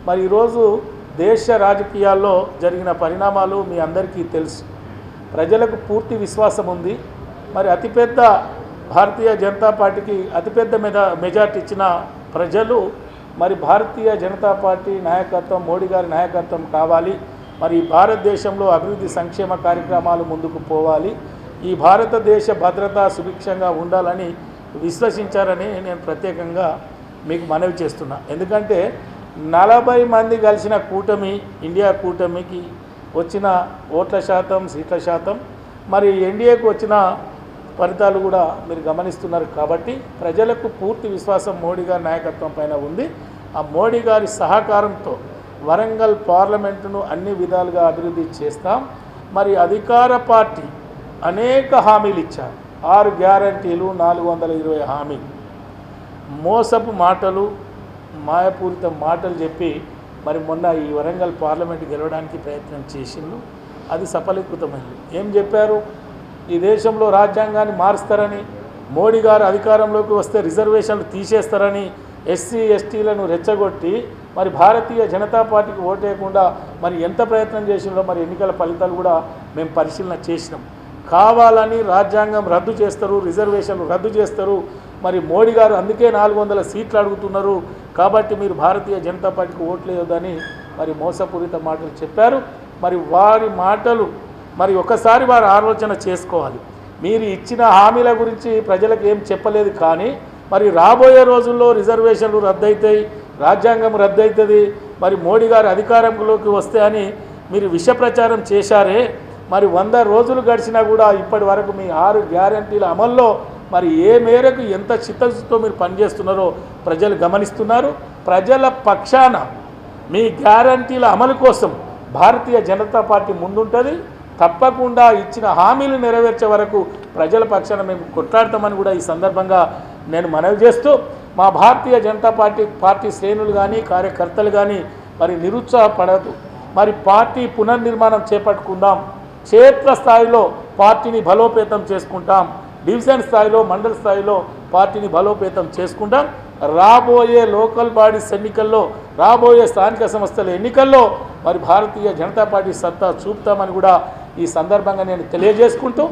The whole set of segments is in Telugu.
మరి ఈరోజు దేశ రాజకీయాల్లో జరిగిన పరిణామాలు మీ అందరికీ తెలుసు. ప్రజలకు పూర్తి విశ్వాసం ఉంది. మరి అతిపెద్ద భారతీయ జనతా పార్టీకి అతిపెద్ద మెజార్టీ ఇచ్చిన ప్రజలు మరి భారతీయ జనతా పార్టీ నాయకత్వం, మోడీ గారి నాయకత్వం కావాలి. మరి భారతదేశంలో అభివృద్ధి సంక్షేమ కార్యక్రమాలు ముందుకు పోవాలి, ఈ భారతదేశ భద్రత సుభిక్షంగా ఉండాలని విశ్వసించారని నేను ప్రత్యేకంగా మీకు మనవి చేస్తున్నా. ఎందుకంటే 40 మంది కలిసిన కూటమి, ఇండియా కూటమికి వచ్చిన ఓట్ల శాతం, సీట్ల శాతం, మరి ఎన్డీఏకు వచ్చిన ఫలితాలు కూడా మీరు గమనిస్తున్నారు. కాబట్టి ప్రజలకు పూర్తి విశ్వాసం మోడీ గారి నాయకత్వం పైన ఉంది. ఆ మోడీ గారి సహకారంతో వరంగల్ పార్లమెంటును అన్ని విధాలుగా అభివృద్ధి చేస్తాం. మరి అధికార పార్టీ అనేక హామీలు ఇచ్చారు. 6 గ్యారంటీలు, 420 హామీలు, మోసపు మాటలు, మాయపూరిత మాటలు చెప్పి మరి మొన్న ఈ వరంగల్ పార్లమెంట్ గెలవడానికి ప్రయత్నం చేసిండు. అది సఫలీకృతమైంది. ఏం చెప్పారు? ఈ దేశంలో రాజ్యాంగాన్ని మారుస్తారని, మోడీ గారు అధికారంలోకి వస్తే రిజర్వేషన్లు తీసేస్తారని, ఎస్సీ ఎస్టీలను రెచ్చగొట్టి మరి భారతీయ జనతా పార్టీకి ఓటేయకుండా మరి ఎంత ప్రయత్నం చేసిందో మరి ఎన్నికల ఫలితాలు కూడా మేము పరిశీలన చేసినాం. కావాలని రాజ్యాంగం రద్దు చేస్తారు, రిజర్వేషన్లు రద్దు చేస్తారు, మరి మోడీ గారు అందుకే 400 సీట్లు అడుగుతున్నారు, కాబట్టి మీరు భారతీయ జనతా పార్టీకి ఓట్లేయొద్దని మరి మోసపూరిత మాటలు చెప్పారు. మరి వారి మాటలు మరి ఒకసారి వారు ఆలోచన చేసుకోవాలి. మీరు ఇచ్చిన హామీల గురించి ప్రజలకు ఏం చెప్పలేదు, కానీ మరి రాబోయే రోజుల్లో రిజర్వేషన్లు రద్దయితాయి, రాజ్యాంగం రద్దవుతుంది, మరి మోడీ గారు అధికారంలోకి వస్తే అని మీరు విష ప్రచారం చేశారే. మరి 100 రోజులు గడిచినా కూడా ఇప్పటి వరకు మీ 6 గ్యారంటీల అమల్లో మరి ఏ మేరకు ఎంత చిత్తశుద్ధితో మీరు పనిచేస్తున్నారో ప్రజలు గమనిస్తున్నారు. ప్రజల పక్షాన మీ గ్యారంటీల అమలు కోసం భారతీయ జనతా పార్టీ ముందుంటుంది. తప్పకుండా ఇచ్చిన హామీలు నెరవేర్చే వరకు ప్రజల పక్షాన మేము కొట్లాడతామని కూడా ఈ సందర్భంగా నేను మనవి చేస్తూ, మా భారతీయ జనతా పార్టీ శ్రేణులు కానీ కార్యకర్తలు కానీ మరి నిరుత్సాహపడదు. మరి పార్టీ పునర్నిర్మాణం చేపట్టుకుందాం. క్షేత్ర స్థాయిలో పార్టీని బలోపేతం చేసుకుంటాం. డివిజన్ స్థాయిలో, మండల స్థాయిలో పార్టీని బలోపేతం చేసుకుంటాం. రాబోయే లోకల్ బాడీస్ ఎన్నికల్లో, రాబోయే స్థానిక సంస్థల ఎన్నికల్లో మరి భారతీయ జనతా పార్టీ సత్తా చూపుతామని కూడా ఈ సందర్భంగా నేను తెలియజేసుకుంటూ,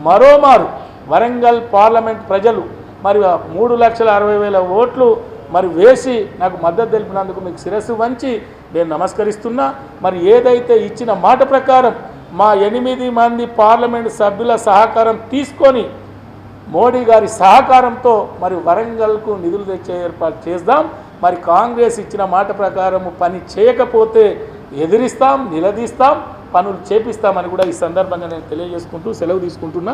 మరోమారు వరంగల్ పార్లమెంట్ ప్రజలు మరి 3,60,000 ఓట్లు మరి వేసి నాకు మద్దతు తెలిపినందుకు మీకు శిరస్సు వంచి నేను నమస్కరిస్తున్నా. మరి ఏదైతే ఇచ్చిన మాట ప్రకారం మా 8 మంది పార్లమెంట్ సభ్యుల సహకారం తీసుకొని మోడీ గారి సహకారంతో మరి వరంగల్కు నిధులు తెచ్చే ఏర్పాటు చేద్దాం. మరి కాంగ్రెస్ ఇచ్చిన మాట ప్రకారం పని చేయకపోతే ఎదిరిస్తాం, నిలదీస్తాం, పనులు చేపిస్తామని కూడా ఈ సందర్భంగా నేను తెలియజేసుకుంటూ సెలవు తీసుకుంటున్నా.